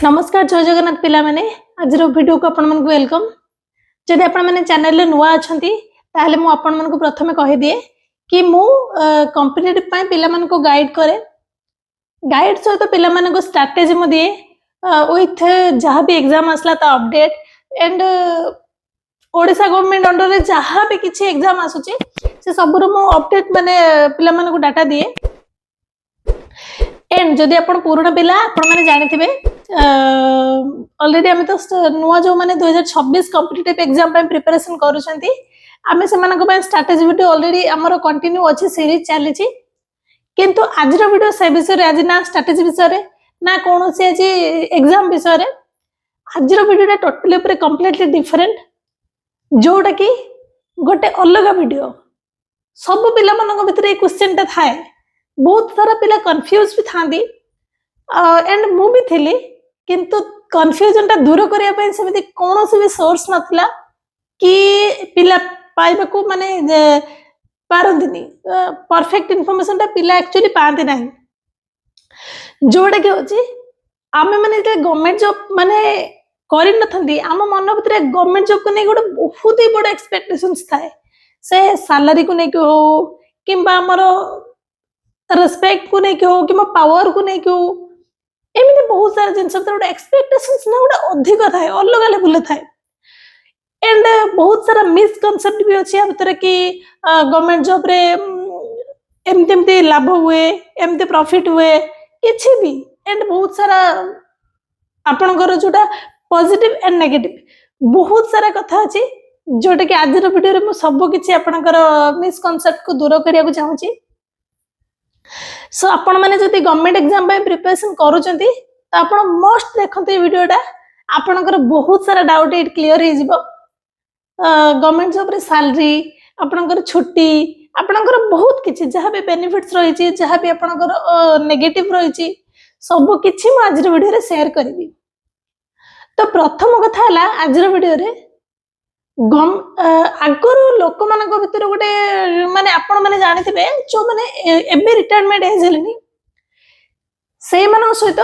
नमस्कार जय जगन्नाथ पिला माने आज वीडियो को आपण मन को वेलकम। जदि आपण माने चैनल रे नुवा अछंती ताले मु आपण मन को प्रथमे कहि दिए कि मु कॉम्पिटिटिव पय पिला मन को गाइड करे। गाइड सहित पिला मन को स्ट्रेटजी मु दिए विथ जहां भी एग्जाम आसला ता update and Odisha government under रे जहां भी किछि एग्जाम आसुची से सब मु अपडेट माने पिला मन को डाटा दिए। एंड जदि आपण पुराना पिला आपण माने जानिथिबे ऑलरेडी आमे तो नुआ जो माने 2026 कॉम्पिटिटिव एग्जाम पे प्रिपरेशन करूछंती आमे से मानको पे स्ट्रेटजी वीडियो ऑलरेडी हमरो कंटिन्यू अछि सीरीज चली छी। किंतु आज रो वीडियो से विषय रे आज ना स्ट्रेटजी विषय रे ना कोनोसी आज एग्जाम विषय रे आज रो वीडियो टोटली ऊपर कंप्लीटली डिफरेंट जोटा कि गोटे अलग वीडियो सब पिला मानको भितर ए क्वेश्चन ता थाए बहुत सारा पिला कंफ्यूज भी थांदी एंड मु भी थिली किंतु कंफ्यूजन ता दूर करिया पे सेमिति कोनोसी भी सोर्स नथला कि पिला पाइबा को माने पारंदिनी परफेक्ट इंफॉर्मेशन ता पिला एक्चुअली पांती नाही जोडा के होची आमे माने जे गवर्नमेंट जॉब माने करि नथंदी आम मन भितर गवर्नमेंट जॉब को नै गोटे बहुत ही बड़ एक्सपेक्टेशंस थाए से सैलरी को नै को किंबा हमरो रेस्पेक्ट को नहीं क्यों कि पावर को नहीं क्यों एमती बहुत सारा जिनस गोटे एक्सपेक्टेशंस ना गोटे अधिक थाए अलग लेवल थाए एंड बहुत सारा मिसकनसेप्ट भी अच्छी भितर कि गवर्नमेंट जॉब रे एमती एमती लाभ हुए एमती प्रॉफिट हुए किछि भी एंड बहुत सारा आपनकर जोटा पॉजिटिव एंड नेगेटिव बहुत सारा कथा अछि जोटा कि आज वीडियो रे मु सब किछि आपनकर मिसकनसेप्ट को दूर करिया को चाहूची। सो आपण माने जति गवर्नमेंट एग्जाम पे प्रिपरेशन करूचंती त आपण मस्ट देखंती वीडियोटा आपनकर बहुत सारा डाउट इट क्लियर हे जिवो। गवर्नमेंट जॉब रे सैलरी आपनकर छुट्टी आपनकर बहुत किछि जहां भी बेनिफिट्स रही छि जहां भी आपनकर नेगेटिव रही छि सब किछि म आज वीडियो रे शेयर करबी। तो प्रथम कथा हला आज वीडियो रे आगरो लोक मानक भितर गोटे माने आपण माने जानिथिबे जो माने एबे रिटायरमेंट एज हेलेनी से मानक सहित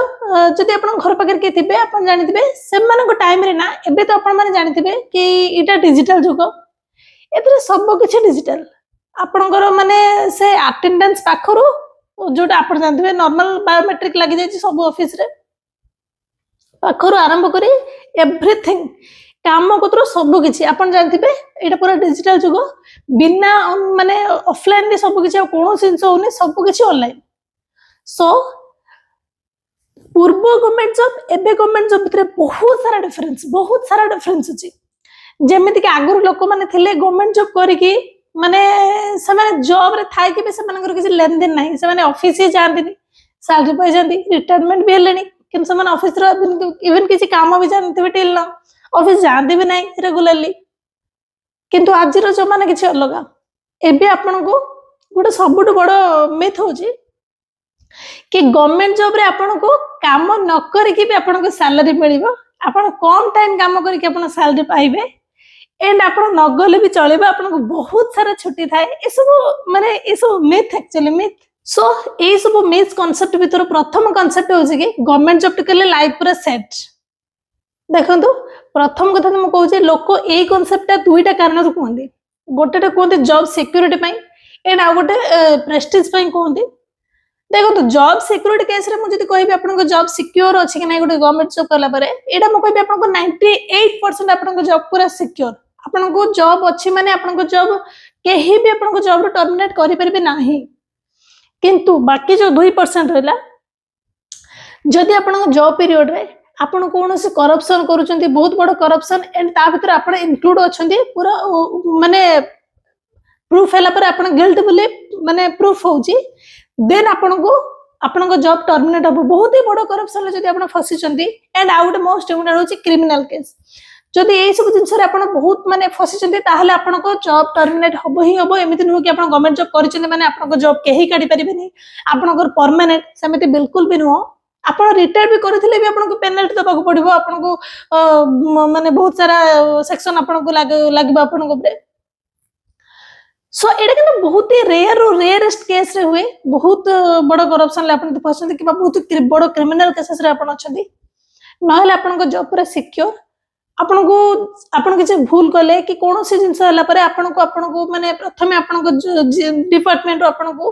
जदि आपण घर पाकर के थिबे आपण जानिथिबे से मानक टाइम रे ना एबे तो आपण माने जानिथिबे कि इटा डिजिटल जुग एतरे सब किछि डिजिटल आपणकर माने से अटेंडेंस पाखरो जोटा आपण जानिथिबे नॉर्मल बायोमेट्रिक लागि जाय सब ऑफिस रे पाखरो आरंभ करी एवरीथिंग काम कोतर सब किछि आपण जानथिबे एटा पूरा डिजिटल जुग बिना माने ऑफलाइन रे सब किछि कोनो सिंस होने सब किछि ऑनलाइन। सो पूर्व गवर्नमेंट जॉब एबे गवर्नमेंट जॉब भितर बहुत सारा डिफरेंस अछि जेमिति कि आगुर लोक माने थिले गवर्नमेंट जॉब करिकि माने से माने जॉब रे थाय कि से मानकर किछि लेन देन नाही से माने ऑफिस ही जानदिनी सैलरी पाइ जानदी रिटायरमेंट भी हेलेनी किन से माने ऑफिस रो इवन किछि काम भी जानथिबे टिल ना ऑफिस जानते भी नहीं रेगुलरली किंतु आज रो जमाना किछि अलगा एबे आपन को गोटे सबुठ बड़ मिथ होची कि गवर्नमेंट जॉब रे आपन को काम न करिकि भी आपन को सैलरी मिलिबो आपन कम टाइम काम करिकि आपन सैलरी पाइबे एंड आपन न गले भी चलेबो आपन को बहुत सारा छुट्टी थाए ए सब माने ए सब मिथ एक्चुअली मिथ। सो ए सब मिस कांसेप्ट भीतर प्रथम कांसेप्ट होची कि गवर्नमेंट जॉब टिकले लाइफ पूरा सेट देखंतु प्रथम कथा तो कहूँ लोक ए कनसेप्ट दुईटा कारण कहते गोटे कहते जॉब सिक्योरिटी एंड आ गोटे प्रेस्टिज कहते देखो जॉब सिक्योरिटी केस रे मुझे कहि आपन जॉब सिक्योर अछि कि नै गोटे गवर्नमेंट जॉब करला परे एटा मु कहि आपन 98% आपन जॉब पूरा सिक्योर आपन को जॉब अछि माने आपन को जॉब केही भी आपन को जॉब रो टर्मिनेट करि परबे नाही किंतु बाकी जो 2% रहला जदि आपन जॉब पीरियड रे आपण कौन से करप्शन करूचंती बहुत बड़ करप्शन एंड ता भीतर आपण इंक्लूड अछंती पूरा माने प्रूफ हैला पर आपण गिल्ट बोले माने प्रूफ होची देन आपण को जॉब टर्मिनेट हो बहुत ही बड़ करप्शन जदि आपण फसी चंती एंड आउट मोस्ट इम्पोर्टेंट होची क्रिमिनल केस जदि ए सब जिंस रे आपण बहुत माने फसी चंती ताहले आपण को जॉब टर्मिनेट होबो ही होबो एमिति नु कि आपण गवर्नमेंट जॉब करिचंती माने आपण को जॉब केही काढी परिबेनी आपण को परमानेंट सेमिति बिल्कुल भी नुहो आपण रिटायर भी करथिले भी आपण को पेनल्टी दबाक पड़िबो आपण को माने बहुत सारा सेक्शन आपण को लागबा आपण को सो एटा कि बहुत ही रेयरेस्ट केस रे हुए बहुत बड़ करप्शन ले आपण फसंती कि बहुत बड़ क्रिमिनल केसेस रे आपण अछंती नहले आपन जॉब पूरा सिक्योर आपन को आपन किसी भूल कले कि कौन सी जिनस हला परे आपन को माने प्रथमे आपन को डिपार्टमेंट आपन को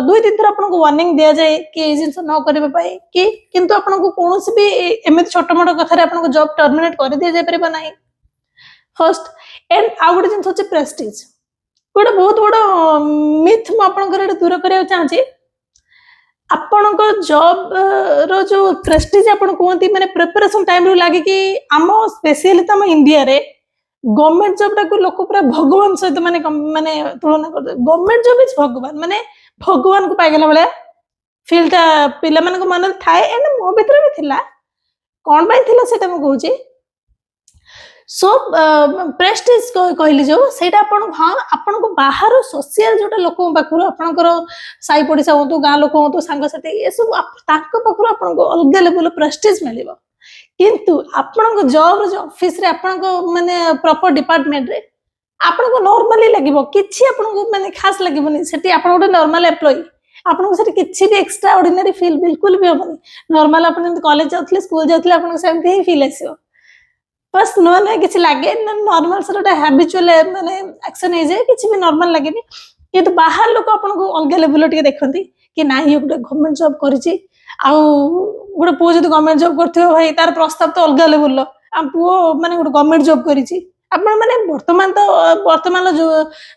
दुई तीन थर आपन को वार्निंग दिया जाए कि ए जिनस न करबे पाए कि किंतु आपन को कौन सी भी एमित छोट मोट कथा रे आपन को जॉब टर्मिनेट कर दिया जाय परबा नाही फर्स्ट एंड आ गुटे जिनस होचे प्रेस्टीज गोटे बहुत बड़ मिथ मु आपन दूर करिया चाहछि आपण जॉब रो जो प्रेस्टीज आपण कहती माने प्रिपरेशन टाइम रो लागे कि आम स्पेशली तो इंडिया रे गवर्नमेंट जॉब टाक लोक पूरा भगवान सहित माने माने तुलना कर गवर्नमेंट जॉब इज भगवान माने भगवान को पाइगला बेले फीलटा पिला मन को मन थाए एंड मो भीतर भी थिला कोन बाय थिला सेटा म कहूची सो प्रेस्टीज कहली जो सेटा आपण हां आपण को बाहर सोशल जोटा लोक पाखरो आपनकर साई पड़िसा होतु गां लोक होतु संग साथी ए सब ताको पाखरो आपण को अलग लेवल प्रेस्टीज मिलिबो किंतु आपण को जॉब जो ऑफिस रे आपण को माने प्रॉपर डिपार्टमेंट रे आपण को नॉर्मली लागिबो किछि आपण को माने खास लागिबोनी सेठी आपण गोटे नॉर्मल एम्प्लॉय आपण को सेठी किछि भी एक्स्ट्रा ऑर्डिनरी फील बिल्कुल भी होबनी नॉर्मल आपण कॉलेज जाउथले स्कूल जाउथले आपण को सेमती ही फील आसीबो बस नुआ नुआ किसी लगे नॉर्मल सर गोटे हैबिचुअल माने एक्शन है जे किसी भी नॉर्मल लगे कि तो बाहर लोक आपन को अलग लेवल टिके देखंती कि ना ये गोटे गवर्नमेंट जॉब करिछि आउ गोटे पु जदि गवर्नमेंट जॉब करथियो भाई तार प्रस्ताव तो अलग लेवल आ पु माने गोटे गवर्नमेंट जॉब करिछि आपण माने वर्तमान जो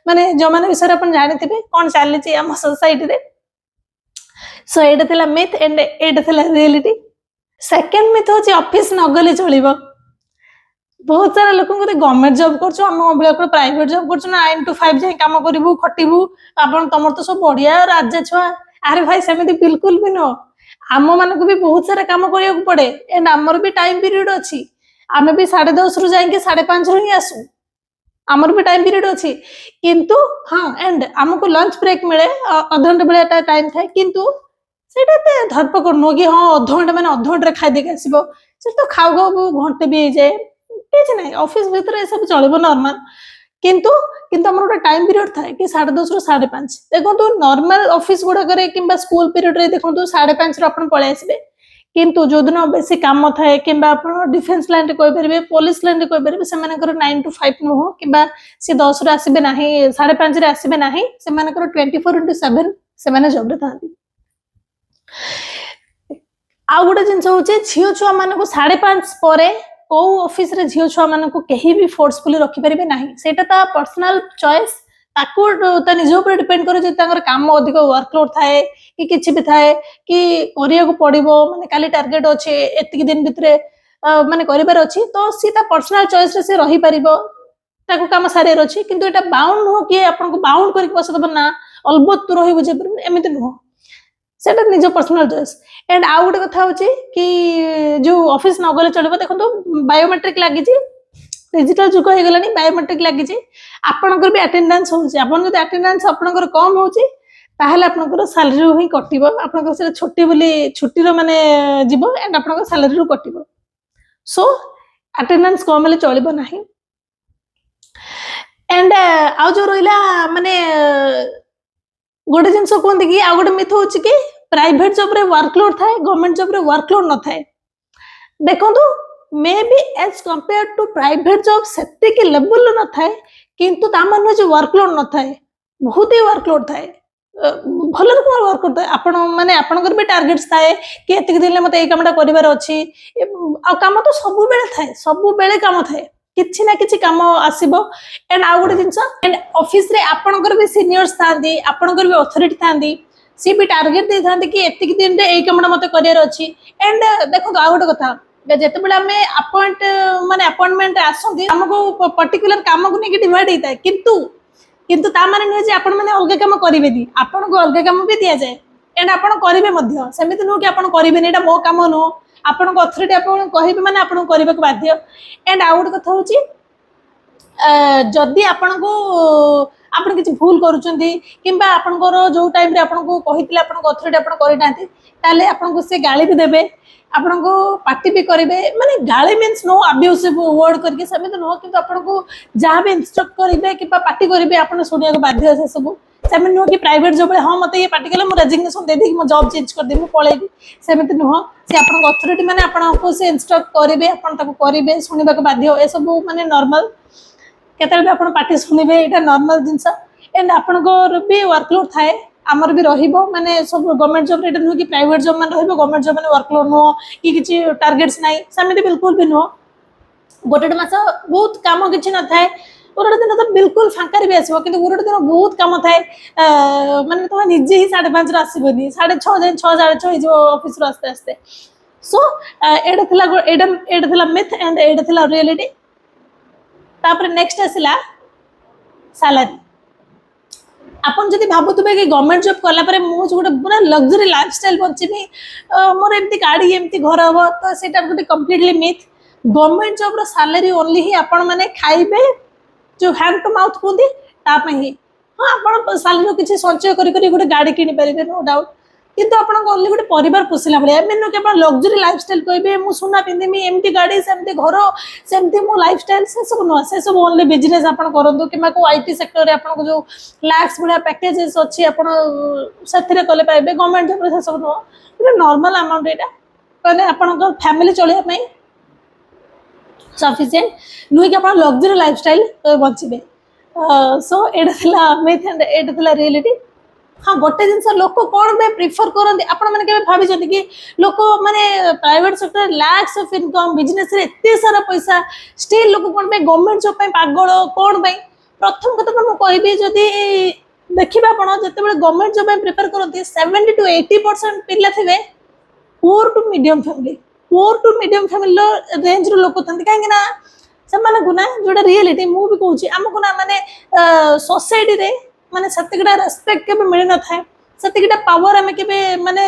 माने जमाना विषय अपन जानिथिबे कोन चलिछि हम सोसाइटी रे सो एटा थिला मिथ एंड एटा थिला रियलिटी सेकंड मिथ होछि ऑफिस न गले चलिबो बहुत सारा लोक गवर्नमेंट जॉब कर प्राइवेट जॉब कर 9 to 5 जाए काम करू खटू आपन तुम तो सब बढ़िया राजा छुआ अरे भाई सेमती बिल्कुल भी नो आम मान भी बहुत सारा काम करिया पड़े एंड आमर भी टाइम पीरियड अच्छी आम भी 10:30 रु जाए 5:30 रु ही आसू आमर भी टाइम पीरियड अच्छी किंतु हाँ एंड आमको लंच ब्रेक मिले अध घंटे बेले टाइम थाए किंतु सेटा धरपकड़ नुह कि हाँ अध घंटे मैंने अध घंटे खाई आसो तो खाऊ खाऊ घंटे भी जाए किसी ना ऑफिस भीतर सब चलो नॉर्मल किंतु किंतु हमर गोटे टाइम पीरियड था कि 10:30 रु 5:30 देखो नॉर्मल ऑफिस गुड़ाक कि स्कूल पीरियड रे देखो 5:30 रु अपन पळे आसबे किंतु जो दिन बेसी काम थाए कि डिफेन्स लाइन कहि परिबे पुलिस लाइन कहि परिबे से 9 to 5 नुह कि सी 10 रु आसबे नाही 5:30 रे आसबे नाही से 24/7 से माने जॉब रे थांती आ गोटे जिंस होचे झियो छुआ मानको 5:30 परे को ऑफिस रे झियो छुआ मानको केही भी फोर्सफुली रखि परिबे नाही सेटा ता पर्सनल चॉइस ताको ता निज ऊपर डिपेंड करे जे तांगर काम अधिक वर्कलोड थाए कि किछि भी थाए कि करिया को पड़िबो माने काली टारगेट अछि एतिक दिन भितरे माने करिबार अछि तो सी ता पर्सनल चॉइस रे से रहि परिबो ताको काम सारियर अछि किंतु एटा बाउंड हो कि आपन को बाउंड करि बसदब ना अलबत तू रहिबो जे एमिति नुह सेटा निज पर्सनल चॉइस एंड आउ गोटे कथा होची कि जो ऑफिस न गले चलबो देखो तो बायोमेट्रिक लागि छी डिजिटल जुग हो गलानी बायोमेट्रिक लागि छी आपनकर भी अटेंडेंस होची आपन जदि अटेंडेंस आपनकर कम होची ताहले आपनकर सैलरी ही कटिबो आपनकर से छुट्टी बोली छुट्टी रो माने जीवो एंड आपनकर सैलरी रो कटिबो सो अटेंडेंस कम ले चलिबो नाही एंड आउ जो रहिला माने गोटे जिनस कहते कि आ गोटे मिथ हो कि प्राइवेट जॉब रे वर्कलोड थाए गवर्नमेंट जॉब रे वर्कलोड न थाए देखो maybe as compare to private job सेति के लेवल न थाए किंतु ता मान जो वर्कलोड न थाए बहुत ही वर्कलोड थाए भल रकम वर्कलोड थाए आपण माने आपनकर भी टार्गेट्स थाए कि एतिक दिन मते ए कामटा करिवार अछि आ काम तो सब बेले थाए सब बेले काम थाए किछि ना किछि काम आसीबो एंड आ गोटे जिंस एंड ऑफिस रे आपनकर भी सीनियर्स थांदी आपनकर भी अथॉरिटी थांदी सी भी टारगेट दे थांदी कि एतिक दिन रे ए कामटा मते करियर अछि एंड देखो आ गोटे कथा जेते बेले हमें अपॉइंट माने अपॉइंटमेंट आसंदी हमको पर्टिकुलर काम को नेकी डिवाइड हेता किंतु किंतु ता माने नै जे आपण माने अलग काम करिवे दी आपण को अलग काम भी दिया जाए एंड आपण करिवे मध्य सेमिति नो कि आपण करिवे नै एटा मो काम नो आपण को अथॉरिटी आपण कहिबे माने आपण करिवे को बाध्य एंड आउट कथा होची जदि आपण को आपण किछि भूल करूचंदी किंबा आपण को जो टाइम रे आपण को कहितले आपण को अथॉरिटी आपण करि नाथि ताले आपण को से गाली भी देबे आपण को पार्टी भी करिवे माने गाली मींस नो अब्यूसिव वर्ड करके समेत नो किंतु आपण को जहां भी इंस्ट्रक्ट करिवे किबा पार्टी करिवे आपण सुनिया को बाध्य से सब सेमती नुह कि प्राइवेट जॉब हाँ मत ये पार्टी कले मुझे रेजिग्नेशन दे दी मो जॉब चेंज कर दी मुझे पलैबी सेमती नुह से आप अथॉरिटी मैंने आपको से इंस्ट्रक्ट करेंगे करेंगे शुणा बाध्य ए सब माने नॉर्मल केतल भी आप पार्टी शुणवे यहाँ नॉर्मल जिनस एंड आपंकर भी वर्कलोड थाए आमर भी रहिबो माने सब गवर्नमेंट जॉब रेट नुह कि प्राइवेट जॉब मान रहिबो गवर्नमेंट जॉब माने वर्कलोड नुह कि किछि टार्गेट्स नाही सेमती बिल्कुल भी नुह गोटे मास बहुत काम किसी न थाए गोटे दिन तो बिल्कुल फांकार भी आसो कि गोटे दिन बहुत कम थाए माने तुम निजे ही 5:30 आसबनी 6:30 जाए 6:30 ऑफिस आस्ते आस्ते सो एटा मिथ एंड एटा रियलिटी तापर नेक्स्ट आसला सैलरी आपन जदि भाबुथबे कि गवर्नमेंट जॉब कला परे मु गोटे पूरा लग्जरी लाइफस्टाइल बंचीबी मोर एमती गाड़ी एमती घर हम तो सेटा गोटे कंप्लीटली मिथ गवर्नमेंट जॉब रो सैलरी ओनली ही आपण माने खाइबे जो हैंड टू माउथ कहते ताप ही हाँ आप सैलरी किसी संचय करी गोटे गाड़ी किनी पारे नो डाउट किंतु आप ओनली गोटे परिवार पोषिला भाई एम केवल लग्जरी लाइफस्टाइल कहे मुझे सुना पिंधि एमती गाड़ी सेमती घर सेमती मो लाइफस्टाइल से सब नुह से सब ओनली बिजनेस आप करूँ कि आईटी सेक्टर आपको जो लैक्स भाया पैकेजेस अच्छी आप कले पाइबे गवर्नमेंट जॉब से सब नुह गोटे नॉर्मल अमाउंट यहाँ कहले आप फैमिली चलने सफिसीयंट नुहे कि आप लग्जरी लाइफस्टाइल बचे सो यहाँ मिथ एंड यहाँ रियलिटी हाँ गोटे जिन लोक कौन प्रिफर करते आपने भाई कि लोक मैंने private sector lakhs of income business एत सारा पैसा स्टिल लोक कौन गवर्नमेंट जॉब पागल कौन प्रथम कथा तो मुझे जदि देखिए आप जिते गवर्नमेंट जॉब प्रिफर करते 70 to 80% पिला थे poor to medium family range लोक था कहीं से ना जोटा रियलिटी मुझे कहूँ आमको ना माने सोसाइटी रे माने सतगटा रेस्पेक्ट के मिल न था सतगटा पावर आम के माने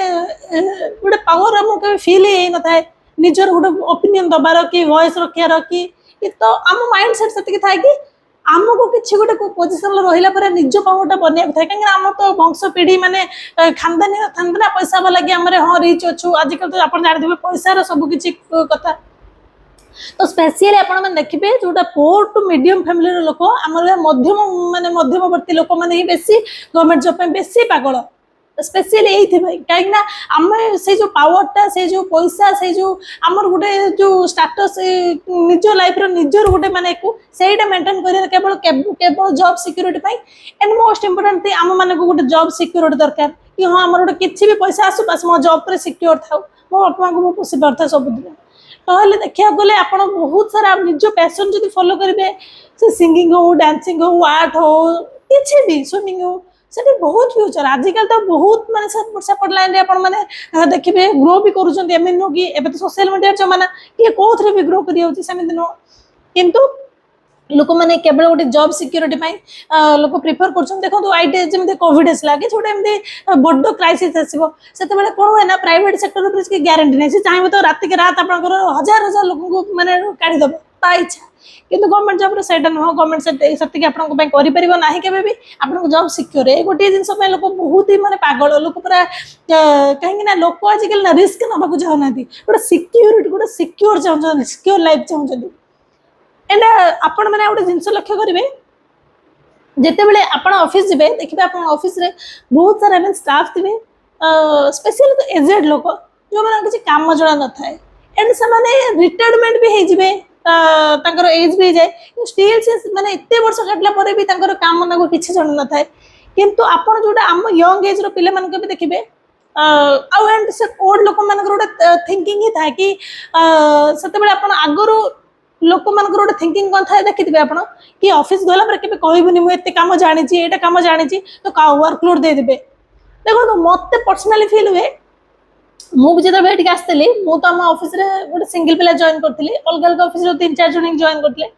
गोटे पावर आमको फील ही न था निजर गोटे ओपिनियन दबार कि वॉइस रखार कि तो आम माइंड सेट से था कि आमको किसी गोटे पोजिशन रहा निज पावरटा बनया था कहीं आम तो वंश पीढ़ी माने खानदानी था ना पैसा वाला कि आम हाँ रिच अच्छु आजिकल तो आप जानते पैसार सब किसी कथा तो स्पेशली आप देखिए जोटा पुअर टू मीडियम फैमिली लोक आम मध्यम माने मध्यमवर्ती लोक मैंने ही बेसी गवर्नमेंट जॉब बेसी पागल स्पेशली यही कहीं आम से जो पावरटा से जो पैसा से जो आमर गोटे जो स्टाटस निज लाइफ निजर गोटे माने सहीटा मेंटेन कर केवल केवल job security and most important थी आम मान गोटे जॉब सिक्योरिटी दरकार कि हाँ आम गोटे किसी भी पैसा आसू बस मो जॉब पर सिक्योर था मो बापा को पोषि पार था सबुदिन तो देखा गले आप बहुत सारा निज पैशन जब फॉलो करेंगे से सिंगिंग हो डांसिंग हो आर्ट हो किसी भी स्विमिंग हो से बहुत फ्यूचर आजिकल तो बहुत माने सेपट लाइन मैंने देखिए ग्रो भी करें नुह कि एवं तो सोशल मीडिया जमाना किए कौन भी ग्रो करमती नुह किंतु लोक मैंने केवल गोटे जॉब सिक्योरिटी लोक प्रिफर कर देखो आईटी जमी कोविड आसला कि छोटे एमती बड़ क्राइसिस आसो से कौन हुए ना प्राइवेट सेक्टर किसी ग्यारंटी नहीं चाहिए तो रात के रात आप हजार हजार लोक मैंने काढ़ीदेव ता इच्छा किंतु गवर्नमेंट जॉब से नुह गवर्नमेंट से आपना भी आपको जॉब सिक्योर है गोटे जिन लोक बहुत ही माने पागल लोक पूरा कहीं लोक आजिकल ना रिस्क नाक चाहूना गोटे सिक्योरिटी गोटे सिक्योर चाहते सिक्योर लाइफ चाहते एंड आपण मैंने गोटे जिन लक्ष्य करेंगे जिते आप ऑफिस जी देखिए आप ऑफिस रे बहुत सारा एम स्टाफ थे स्पेशली तो एजेड लोक जो मैंने किसी काम जड़ा न था एंड से रिटायरमेंट भी हो एज भी जाए स्टिल से मैंने एत वर्ष काटला भी काम ना किसी जन न था किंतु आपड़ जोटा आम यंग एज रे भी देखिए एंड से ओल्ड लोक मान गोटे थिंकिंग ही था कि से आगुरी लोक मान गोटे थिंकिंग कौन था देखिए आप कि ऑफिस गला पर कहबूनी मुझे कम जानी एटा कम जानी तो वर्कलोड देदेवे देखो मत पर्सनाली फील हुए मुझे जो ये आसती मुझे तो आम ऑफिस गोटे सिंगल पिला जॉइन करी अलग अलग ऑफिस 3-4 जन जॉइन करते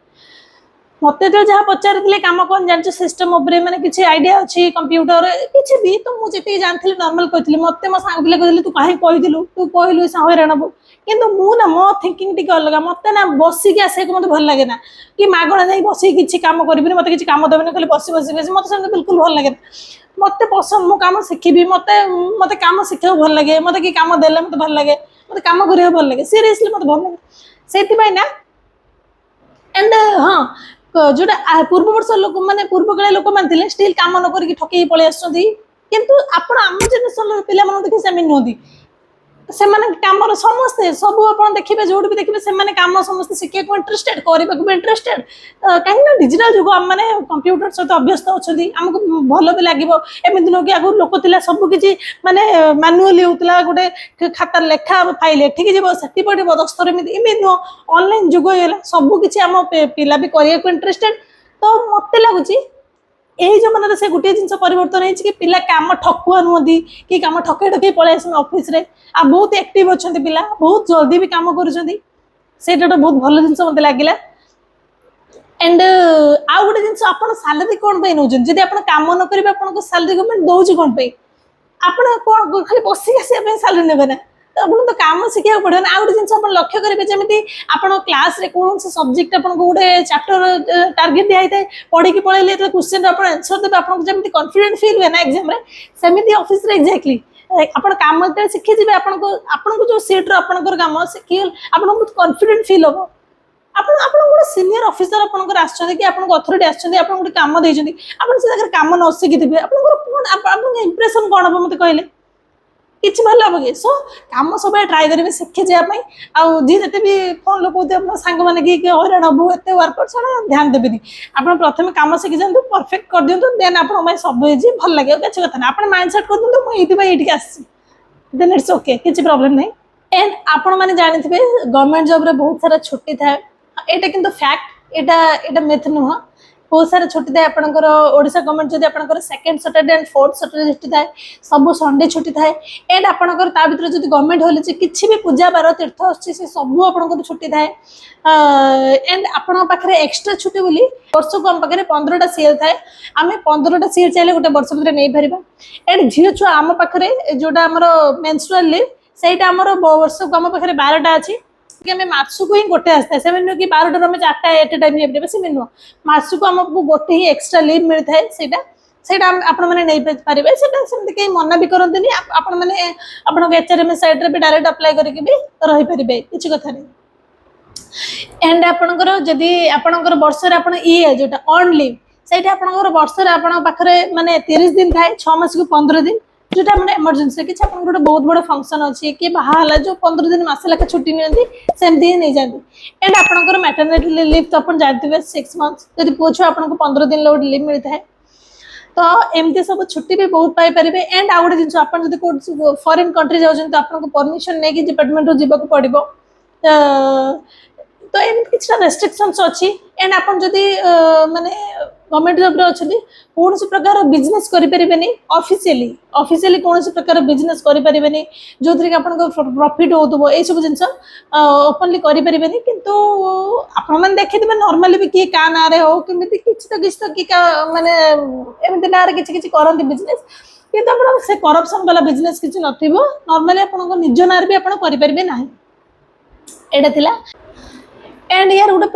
मत जो जहाँ पचारे कम कौन जान सिस्टम मैंने किसी आइडिया अच्छी कंप्यूटर किसी भी तो मुझे जानती नॉर्मल कहती मत मो सांग पिले कहते तू कहीं कहलु तू कहलु हईराण हबू किंतु मुझे मो थिंकिंग टी अलग मत ना बसिक आसे मत भल लगे ना कि मागणा जा बस किसी कम करी मत किसी कम देवे खाली बस बस मत से बिल्कुल भल लगे मत पसंद मु कम शिखी मत मत कम शिखा भल लगे मत कि कम देले मत भल लगे मत कम करा भल लगे सीरियसली मत भल लगे से ना एंड हाँ जोटा पूर्व वर्ष लोक मैंने पूर्व काले लोक मैंने स्टिल काम न करके ठकई पलि आसुँच किंतु आपण आम जेनेरेशन पिला देखिए सेमि नुहति से कम समस्ते सब आप देखिए जो भी देखिए से कम समस्त शिक्षा को इंटरेस्टेड करने को भी इंटरेस्टेड कहीं डिजिटल जुग आम मैंने कंप्यूटर सहित अभ्यस्त अच्छा आमको भल भी लगे एमती नुह कि आगुरी लोक था सबकि मानने मानुआली होता गोटे खातार लेखा फाइल एठिक जीव से पड़ो दस्तर एमती नुह ऑनलाइन जुग होगा सबकि आम पिला भी करने को इंटरेस्टेड तो मत लगुच यही जमाना से गोटे जिन परिवर्तन है कि पिला कम ठकुआ नुहति कि कम ठकई ठकई पलि आस ऑफिस रे आ बहुत एक्टिव अच्छा पिला बहुत जल्दी भी काम कर बहुत भल जिन मत लगे एंड आउ गोटे जिन आप सालारी कौन पे नौ जब आप कम न करेंगे आपको सालारी गवर्नमेंट दौर कौन पे आप कौन खाली बसिक आसपा सालारी ने ना तो आपको तो कम शिखा पड़े ना आउ गोटे जिन लक्ष्य करेंगे जमी आप क्लास कौन से सब्जेक्ट आपको गोटे चैप्टर टार्गेट दिखाई है पढ़ी पढ़े क्वेश्चन आप आंसर देते आपको जमी कॉन्फिडेंट फील हुए ना एग्जाम सेमती ऑफिस एक्जाक्टली आप कम शिखी जी आपको जो सीट्रे आपंकर कम आप बहुत कॉन्फिडेंट फील हम आप गोटे सीनियर ऑफिसर आपंकर आपको अथॉरिटी आसम गोटे कम देते आप कम न शिखी आप इंप्रेशन कौन हम मत कहले किसी भल हम कि सो कम सब ट्राए करेंगे शिखी जावाई आजी जिते भी फोन लगे अपना सांग मैंने कि हईराण हबू एत वर्कआउट छाड़ा ध्यान देवी आप प्रथम कम शिखी जातु परफेक्ट कर दिखाँ देन आप सब भल लगे किसी कथा ना आप माइंड सेट कर दिखाँ मुझे आसी देन इट्स ओके किसी प्रॉब्लम नहीं एंड आपण मैंने जानी थे गवर्नमेंट जॉब रे बहुत सारा छुट्टी थाए एटा किंतु फैक्ट एटा मिथ नुह बहुत सारा छुट्टी थाए आपंकर ओडिशा गवर्नमेंट जब आपंकर second Saturday and fourth Saturday छुट्टी थाए सब संडे छुट्टी थाए एंड आपंकर ता भीतर जब गवर्नमेंट होली किसी भी पूजा बार तीर्थ आछी से सब आपंकर छुट्टी थाए एंड आपण पाखे एक्सट्रा छुट्टी बोली वर्ष को आम पाखे 15टा सीएल थाए आम 15टा सीएल चाहिए गोटे वर्ष भर नहीं पार एंड झील छुआ आम पाखे जोटा आम मेन्स्ट्रुअल लीव सहीटा आम वर्ष को आम पाखे 12टा अच्छी मासक ही गोटे आसता है नुह कि 12 आम 4टा एट टाइम बेसी नुह मासक आमको गोटे ही एक्सट्रा लीव मिलता है ସେଇଟା ଆପଣ ମାନେ ନେଇ ପାରିବେ ସେଟା ସେମିତି କେହି ମନା ବି କରନ୍ତିନି ଆପଣ ମାନେ ଆପଣଙ୍କ ଏଚଆରଏମ ସାଇଟ୍ ରେ ବି डायरेक्ट अप्लाई କରିକି ବି ରହି ପାରିବେ କିଛି କଥା ନାହିଁ एंड आपणकर जदि आपणकर वर्ष रे आपण ई जोटा अर्न लीव ସେଇଟା ଆପଣଙ୍କର ବର୍ଷରେ ଆପଣଙ୍କ ପାଖରେ ମାନେ 30 दिन थाए 6 मास को 15 दिन जोटा मैंने इमरजेंसी कि गोटे बहुत बड़ा फंक्शन अच्छी कि बाहर जो 15 दिन मस लेखा छुट्टी नि सेमती ही नहीं जाती एंड आपंकर मैटरनिटी लीव तो आप जानते 6 मंथ्स जब पुओ छुआ आपको 15 दिन गोटे लीव मिलता है तो एमती सब छुट्टी भी बहुत पाइपर एंड आउ गोटे जिन आप फॉरेन कंट्री जाऊँ तो आपको परमिशन नहीं डिपार्टमेंट जावाक पड़ो तो एमती किसी रेस्ट्रिक्शंस अच्छी एंड आप जदि माने गवर्नमेंट जॉब रे अच्छी कौन प्रकार बिजनेस करें ऑफिशियली कौन प्रकार बिजनेस करें जो थी आप प्रॉफिट हो ये सब जिन ओपनली करें किंतु आपण मैंने देखिए नॉर्मली भी किए का ना हो कि किसी तो कि माने एमती ना किसी करती बिजनेस किंतु से करप्शन वाला बिजनेस किसी नॉर्मली आप निज ना भी आप करें ना यहाँ एंड यार गोटे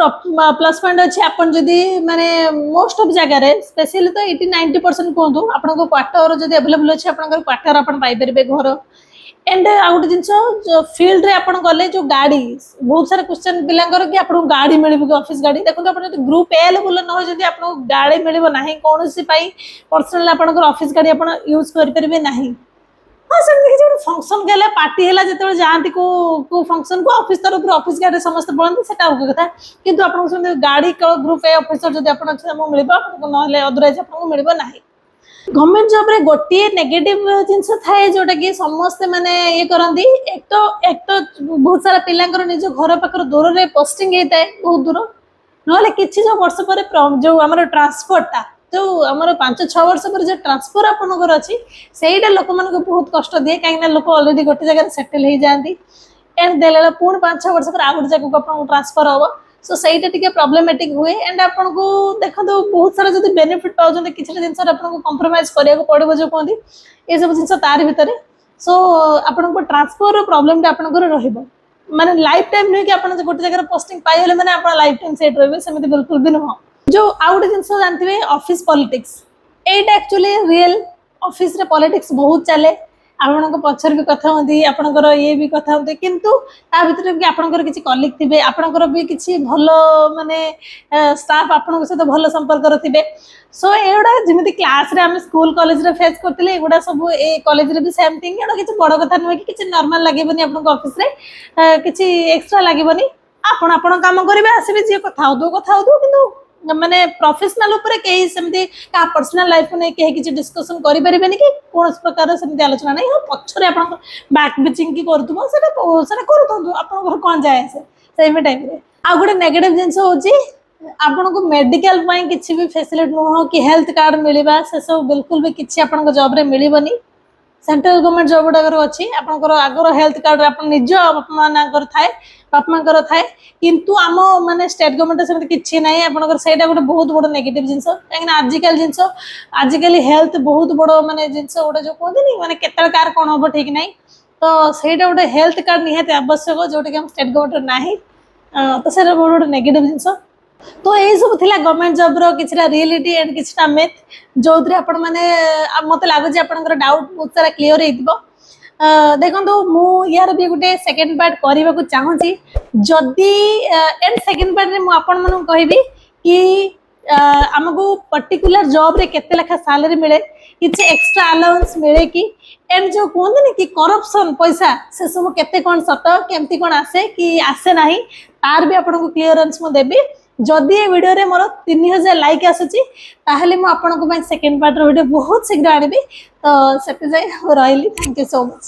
प्लस पॉइंट अच्छे आप माने मोस्ट ऑफ जगह स्पेशली तो 80-90% कहतु आप क्वार्टर जब अवेलेबल अच्छे आप क्वार्टर आप पाइपर घर एंड आ गए जिन फील्ड रे आप गले जो गाड़ी बहुत सारा क्वेश्चन पिलांकर कि आपको गाड़ी मिल कि ऑफिस गाड़ी देखो आप ग्रुप ए लेवल न हो आपको गाड़ी मिल ना कौन पर्सनाल आप ऑफिस गाड़ी आप यूज करेंगे ना हाँ से फंक्शन के पार्टी है जो जाती को फंक्शन को ऑफिस तरफ ऑफिस गाड़ी समस्त पढ़ते से कथा किंतु आपको गाड़ी ग्रुप ए ऑफिसर जब आपको मिल ना अदरवाइज आपको मिल ना गवर्नमेंट जॉब रे गोटे नेगेटिव जिनस थाए जोटा कि समस्ते माने ये करती एक तो बहुत सारा पिलांकर निज घर पाखर दूर रे पोस्टिंग होता है बहुत दूर ना किसी जो वर्ष पर जो आम ट्रांसपोर्टा जो आम 5-6 वर्ष पर जो ट्रांसफर आपंकर अच्छी सहीटा लोक मान बहुत कष्ट दिए कहीं लोक अलरेडी गोटे जगह सेटल हो जाती एंड देला पुणी 5-6 वर्ष पर आउ गोटे जगह आपको ट्रांसफर हम सो सहीटा टी प्रॉब्लमेटिक हुए एंड आपको देखो बहुत सारा जो बेनिफिट पाँच किसी जिन आपको कंप्रोमाइज कराया पड़ो जो कहते ये सब जिन तार भितर सो आपको ट्रांसफर प्रोब्लेम आपंकर माने लाइफ टाइम नुह कि आप गोटे जगह पोस्टिंग पाइले मैंने आप लाइफ टाइम सेट रही सेमती बिल्कुल भी नुह जो आउ गए जिन जानते ऑफिस पॉलिटिक्स एटा एक्चुअली रियल ऑफिस रे पॉलिटिक्स बहुत चले ଆପଣଙ୍କ ପଛରେ ବି କଥା ହୁଅନ୍ତି, ଆପଣଙ୍କର ଇଏ ବି କଥା ହୁଅନ୍ତି, କିନ୍ତୁ ତା ଭିତରେ ବି ଆପଣଙ୍କର କିଛି କଲିଗ ଥିବେ, ଆପଣଙ୍କର ବି କିଛି ଭଲ ମାନେ ଷ୍ଟାଫ୍ ଆପଣଙ୍କ ସହିତ ଭଲ ସମ୍ପର୍କର ଥିବେ। ସୋ ଏଗୁଡ଼ା ଯେମିତି କ୍ଲାସରେ ଆମେ ସ୍କୁଲ କଲେଜରେ ଫେସ୍ କରିଥିଲେ ଏଗୁଡ଼ା ସବୁ ଏ କଲେଜରେ ବି ସେମ୍ ଥିଙ୍ଗ। ଏଗୁଡ଼ା କିଛି ବଡ଼ କଥା ନୁହେଁ କି କିଛି ନର୍ମାଲ ଲାଗିବନି ଆପଣଙ୍କ ଅଫିସରେ, କିଛି ଏକ୍ସଟ୍ରା ଲାଗିବନି। ଆପଣ ଆପଣଙ୍କ କାମ କରିବେ, ଆସିବେ, ଯିଏ କଥା ହଉଥିବ, କିନ୍ତୁ ମାନେ ପ୍ରୋଫେସନାଲ ଉପରେ କେହି ସେମିତି କାହା ପର୍ସନାଲ ଲାଇଫକୁ ନେଇ କେହି କିଛି ଡିସ୍କସନ କରିପାରିବେନି କି କୌଣସି ପ୍ରକାର ସେମିତି ଆଲୋଚନା ନାହିଁ। ହଁ ପଛରେ ଆପଣଙ୍କ ବ୍ୟାକ୍ ବିଚିଂ କି କରୁଥିବ ସେଟା କରୁଥାନ୍ତୁ, ଆପଣଙ୍କର କ'ଣ ଯାଏ ଆସେ ସେଇ ଟାଇମରେ। ଆଉ ଗୋଟେ ନେଗେଟିଭ ଜିନିଷ ହଉଛି ଆପଣଙ୍କୁ ମେଡିକାଲ ପାଇଁ କିଛି ବି ଫେସିଲିଟି ନୁହଁ କି ହେଲ୍ଥ କାର୍ଡ ମିଳିବା, ସେସବୁ ବିଲକୁଲ ବି କିଛି ଆପଣଙ୍କ ଜବରେ ମିଳିବନି। ସେଣ୍ଟ୍ରାଲ ଗଭର୍ଣ୍ଣମେଣ୍ଟ ଜବ୍ ଗୁଡ଼ାକର ଅଛି, ଆପଣଙ୍କର ଆଗର ହେଲ୍ଥ କାର୍ଡରେ ଆପଣ ନିଜ ବାପା ମାଙ୍କର ଥାଏ, ବାପା ମାଙ୍କର ଥାଏ, କିନ୍ତୁ ଆମ ମାନେ ଷ୍ଟେଟ୍ ଗଭର୍ଣ୍ଣମେଣ୍ଟ ସେମିତି କିଛି ନାହିଁ ଆପଣଙ୍କର। ସେଇଟା ଗୋଟେ ବହୁତ ବଡ଼ ନେଗେଟିଭ ଜିନିଷ, କାହିଁକିନା ଆଜିକାଲି ଜିନିଷ, ଆଜିକାଲି ହେଲ୍ଥ ବହୁତ ବଡ଼ ମାନେ ଜିନିଷ ଗୋଟେ ଯୋଉ କୁହନ୍ତିନି ମାନେ କେତେବେଳେ କାହାର କ'ଣ ହବ ଠିକ ନାହିଁ। ତ ସେଇଟା ଗୋଟେ ହେଲ୍ଥ କାର୍ଡ ନିହାତି ଆବଶ୍ୟକ, ଯୋଉଟାକି ଆମ ଷ୍ଟେଟ୍ ଗଭର୍ଣ୍ଣମେଣ୍ଟର ନାହିଁ। ତ ସେଇଟା ବହୁତ ଗୋଟେ ନେଗେଟିଭ ଜିନିଷ। ତ ଏଇ ସବୁ ଥିଲା ଗଭର୍ଣ୍ଣମେଣ୍ଟ ଜବ୍ର କିଛିଟା ରିଏଲିଟି ଆଣ୍ଡ କିଛିଟା ମିଥ୍, ଯୋଉଥିରେ ଆପଣ ମାନେ ମତେ ଲାଗୁଛି ଆପଣଙ୍କର ଡାଉଟ୍ ବହୁତ ସାରା କ୍ଲିୟର ହେଇଥିବ। ଦେଖନ୍ତୁ ମୁଁ ୟାର ବି ଗୋଟେ ସେକେଣ୍ଡ ପାର୍ଟ କରିବାକୁ ଚାହୁଁଛି। ଯଦି ଏଣ୍ଡ ସେକେଣ୍ଡ ପାର୍ଟରେ ମୁଁ ଆପଣମାନଙ୍କୁ କହିବି କି ଆମକୁ ପର୍ଟିକୁଲାର ଜବ୍ରେ କେତେ ଲେଖା ସାଲାରୀ ମିଳେ, କିଛି ଏକ୍ସଟ୍ରା ଆଲାଉନ୍ସ ମିଳେ କି, ଏଣ୍ଡ ଯୋଉ କୁହନ୍ତିନି କି କରପ୍ସନ ପଇସା ସେସବୁ କେତେ କ'ଣ ସତ, କେମିତି କ'ଣ ଆସେ କି ଆସେ ନାହିଁ, ତାର ବି ଆପଣଙ୍କୁ କ୍ଲିୟରାନ୍ସ ମୁଁ ଦେବି। ଯଦି ଏ ଭିଡ଼ିଓରେ ମୋର 3000 ଲାଇକ୍ ଆସୁଛି ତାହେଲେ ମୁଁ ଆପଣଙ୍କ ପାଇଁ ସେକେଣ୍ଡ ପାର୍ଟର ଭିଡ଼ିଓ ବହୁତ ଶୀଘ୍ର ଆଣିବି। ତ ସେଥିପାଇଁ ରହିଲି, ଥ୍ୟାଙ୍କ ୟୁ ସୋ ମଚ୍।